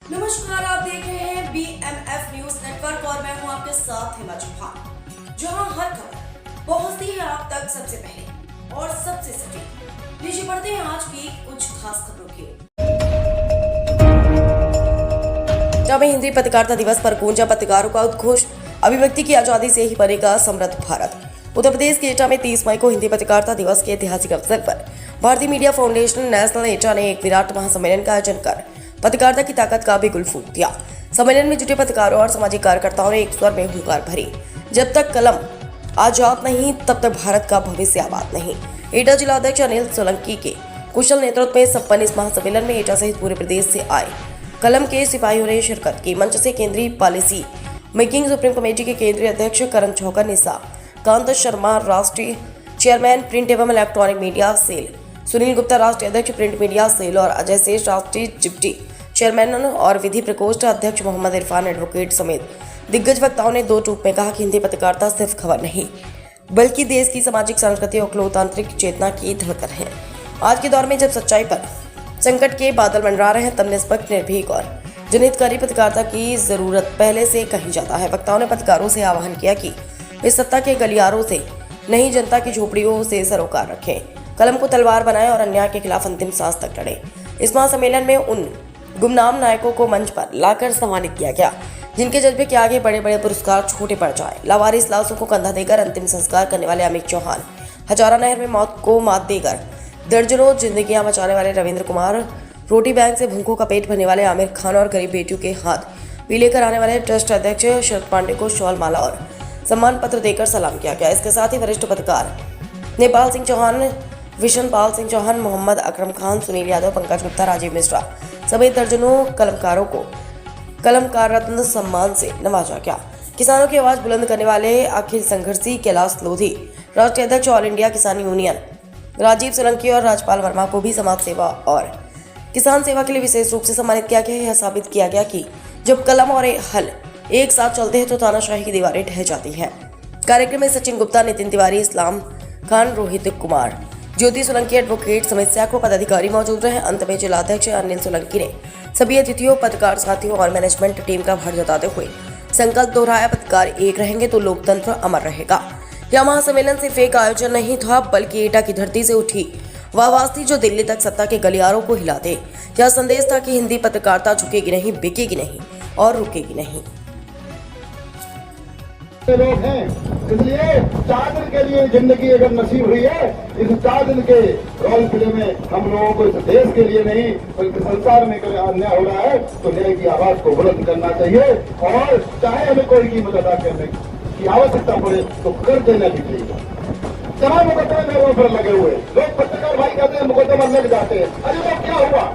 नमस्कार, आप देख रहे हैं BMF न्यूज नेटवर्क और मैं हूं आपके साथ हिमा चौहान। जहां हर खबर पहुंचती है आप तक सबसे पहले और सबसे सटीक। लीजिए बढ़ते हैं आज की कुछ खास खबरों की। जब हिंदी पत्रकारिता दिवस पर गूंजा पत्रकारों का उद्घोष, अभिव्यक्ति की आजादी से ही बनेगा समृद्ध भारत। उत्तर प्रदेश के एटा में 30 मई को हिंदी पत्रकारिता दिवस के ऐतिहासिक अवसर पर भारतीय मीडिया फाउंडेशन नेशनल एटा ने एक विराट महासम्मेलन का आयोजन कर पत्रकारिता की ताकत का भी गुल फूंक दिया। सम्मेलन में जुटे पत्रकारों और सामाजिक कार्यकर्ताओं ने एक स्वर में हुंकार भरी, जब तक कलम आजाद नहीं तब तक भारत का भविष्य आबाद नहीं। एटा जिला अध्यक्ष अनिल सोलंकी के कुशल नेतृत्व में संपन्न इस महासम्मेलन में एटा सहित पूरे प्रदेश से आए कलम के सिपाहियों ने शिरकत की। मंच से केंद्रीय पॉलिसी मेकिंग सुप्रीम कमेटी के केंद्रीय अध्यक्ष करण चौकर निशा कांत शर्मा, राष्ट्रीय चेयरमैन प्रिंट एवं electronic media cell, Sunil Gupta राष्ट्रीय अध्यक्ष प्रिंट मीडिया सेल और अजय शेष राष्ट्रीय डिप्टी चेयरमैन और विधि प्रकोष्ठ अध्यक्ष मोहम्मद इरफान एडवोकेट समेत दिग्गज वक्ताओं ने दो टूक में कहा कि हिंदी पत्रकारिता सिर्फ खबर नहीं बल्कि देश की सामाजिक, सांस्कृतिक और लोकतांत्रिक चेतना की धड़कन है। आज के दौर में जब सच्चाई पर संकट के बादल मंडरा रहे हैं, तब निष्पक्ष, निर्भीक और जनहितकारी पत्रकारिता की जरूरत पहले से कहीं ज्यादा है। वक्ताओं ने पत्रकारों से आह्वान किया कि इस सत्ता के गलियारों से नहीं, जनता की झोपड़ियों से सरोकार रखें, कलम को तलवार बनाएं और अन्याय के खिलाफ अंतिम सांस तक लड़ें। इस महासम्मेलन में उन गुमनाम नायकों को मंच पर लाकर सम्मानित किया गया जिनके जज्बे के आगे बड़े बड़े पुरस्कार छोटे पड़ जाए। लावारिस लाशों को कंधा देकर अंतिम संस्कार करने वाले अमित चौहान, हजारा नहर में मौत को मात देकर दर्जनों जिंदगियां बचाने वाले रविंद्र कुमार, रोटी बैंक से भूखों का पेट भरने वाले आमिर खान और गरीब बेटियों के हाथ पीले कराने वाले ट्रस्ट अध्यक्ष शरद पांडे को शॉल, माला और सम्मान पत्र देकर सलाम किया गया। इसके साथ ही वरिष्ठ पत्रकार नेपाल सिंह चौहान, विशनपाल सिंह चौहान, मोहम्मद अकरम खान, सुनील यादव, पंकज गुप्ता, राजीव मिश्रा समेत दर्जनों कलमकारों को कलमकार रत्न सम्मान से नवाजा गया। किसानों की आवाज बुलंद करने वाले अखिल संघर्षी कैलाश लोधी, राष्ट्रीय अध्यक्ष ऑल इंडिया किसान यूनियन राजीव सोलंकी और राजपाल वर्मा को भी समाज सेवा और किसान सेवा के लिए विशेष रूप से सम्मानित किया गया। यह साबित किया गया कि जब कलम और हल एक साथ चलते हैं तो तानाशाही की दीवारें ढह जाती हैं। कार्यक्रम में सचिन गुप्ता, नितिन तिवारी, इस्लाम खान, रोहित कुमार, ज्योति सोलंकी, एडवोकेट समेत सैकड़ों पदाधिकारी मौजूद रहे। अंत में जिला अध्यक्ष अनिल सोलंकी ने सभी अतिथियों, पत्रकार साथियों और मैनेजमेंट टीम का आभार जताते हुए संकल्प दोहराया, पत्रकार एक रहेंगे तो लोकतंत्र अमर रहेगा। यह महासम्मेलन सिर्फ एक आयोजन नहीं था बल्कि एटा की धरती से उठी वह आवाज थी जो दिल्ली तक सत्ता के गलियारों को हिला दे। यह संदेश था कि हिंदी पत्रकारिता झुकेगी नहीं, बिकेगी नहीं और रुकेगी नहीं। लोग हैं, इसलिए 4 दिन के लिए जिंदगी अगर नसीब हुई है, इस 4 दिन के रॉयल किले में हम लोगों को इस देश के लिए नहीं बल्कि संसार में अगर अन्याय हो रहा है तो न्याय की आवाज को बुलंद करना चाहिए और चाहे हमें कोई कीमत अदा करने की आवश्यकता पड़े तो कर देना भी चाहिए। तमाम मुकदमे मेरे ऊपर लगे हुए लोग, पत्रकार भाई कहते हैं मुकदमा लग जाते हैं। अरे वो क्या हुआ?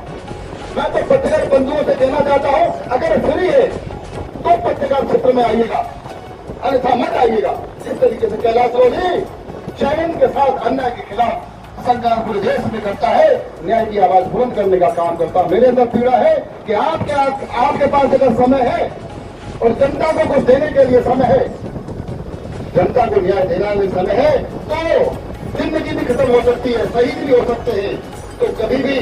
मैं तो पत्रकार बंधुओं से कहना चाहता हूँ, अगर फ्री है तो पत्रकार क्षेत्र में आइएगा, अन्यथा मत आइएगा। जिस तरीके से कैलाश लोधी चैन के साथ अन्याय के खिलाफ संग्राम पूरे देश में करता है, न्याय की आवाज बुलंद करने का काम करता है। मेरे अंदर पीड़ा है कि आपके पास अगर समय है और जनता को कुछ देने के लिए समय है, जनता को न्याय देना में समय है, तो जिंदगी भी खत्म हो सकती है, शहीद भी हो सकते हैं, तो कभी भी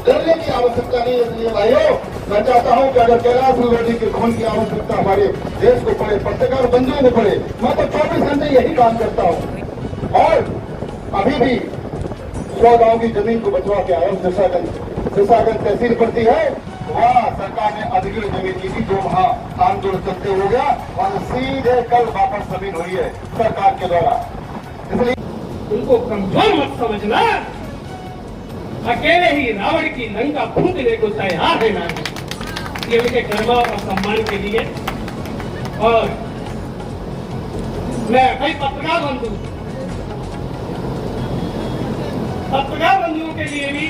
डरने की आवश्यकता नहीं है। इसलिए भाइयों, मैं चाहता हूं कि अगर कैलाश लोधी के खून की आवश्यकता हमारे देश को पड़े, पत्रकार बंधुओं को पड़े, मैं तो 24 घंटे यही काम करता हूं। और अभी भी 100 गांव की जमीन को बचवा के आया हूं। सिरसागंज तहसील पड़ती है, वहाँ सरकार ने अधिकृत जमीन दी थी, जो वहाँ आंदोलन चलते हो गया और सीधे कल वापस जमीन हुई है सरकार के द्वारा। इसलिए उनको कमजोर मत समझना, अकेले ही रावण की लंका फूंकने को तैयार है ना, ये उनके गर्व और सम्मान के लिए। और मैं कई पत्रकार बंधुओं के लिए भी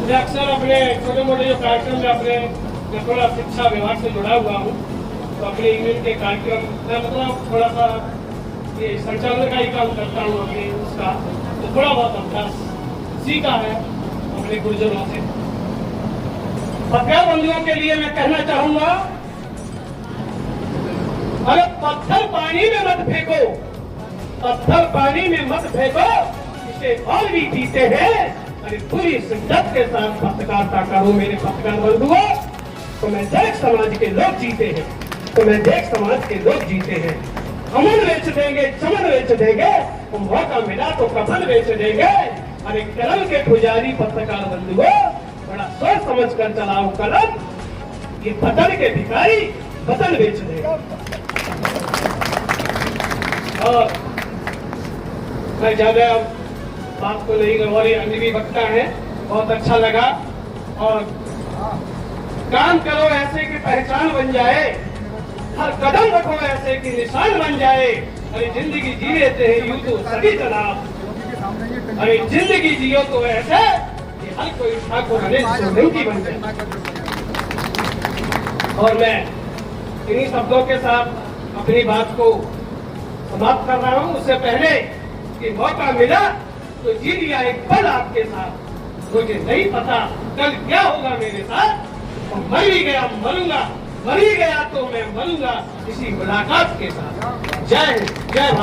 मैं अक्सर अपने छोटे मोटे जो कार्यक्रम में अपने मैं थोड़ा शिक्षा विभाग से जुड़ा हुआ हूँ, तो अपने यूनियन के कार्यक्रम मैं मतलब थोड़ा सा ये संचालन का ही काम करता हूँ अपने उसका, तो थोड़ा बहुत अभ्यास सीखा है अपने गुरुजनों से। पत्रकार बंधुओं के लिए मैं कहना चाहूंगा, अरे पत्थर पानी में मत फेंको, पत्थर पानी में मत फेंको, इसे और भी पीते हैं अरे पूरी शिद्दत के साथ पत्रकारिता करो मेरे पत्रकार बंधुओं, तो मैं देख समाज के लोग जीते हैं, तो मैं देख समाज के लोग जीते हैं। अमन बेच देंगे, चमन बेच देंगे, मौका मिला तो कफन बेच देंगे। अरे कलम के पुजारी पत्रकार बंधुओं, बड़ा सोच समझ कर चलाओ कलम, ये वतन के भिखारी वतन बेच देगा। और मैं ज्यादा बात को नहीं करूँ, और ये अन्य भी वक्ता है, बहुत अच्छा लगा। और काम करो ऐसे कि पहचान बन जाए, हर कदम रखो ऐसे कि निशान बन जाए। अरे जिंदगी जी लेते हैं यूं तो सभी जनाब, अरे जिंदगी जियो तो ऐसे कि हर कोई ठाकुर सोलंकी बन जाए। और मैं इन्हीं शब्दों के साथ अपनी बात को समाप्त कर रहा हूँ। उससे पहले कि मौका मिला तो जी लिया एक पल आपके साथ, मुझे नहीं पता कल क्या होगा मेरे साथ। और मर ही गया मरूंगा, मर ही गया तो मैं मरूंगा इसी मुलाकात के साथ। जय हिंद, जय भारत।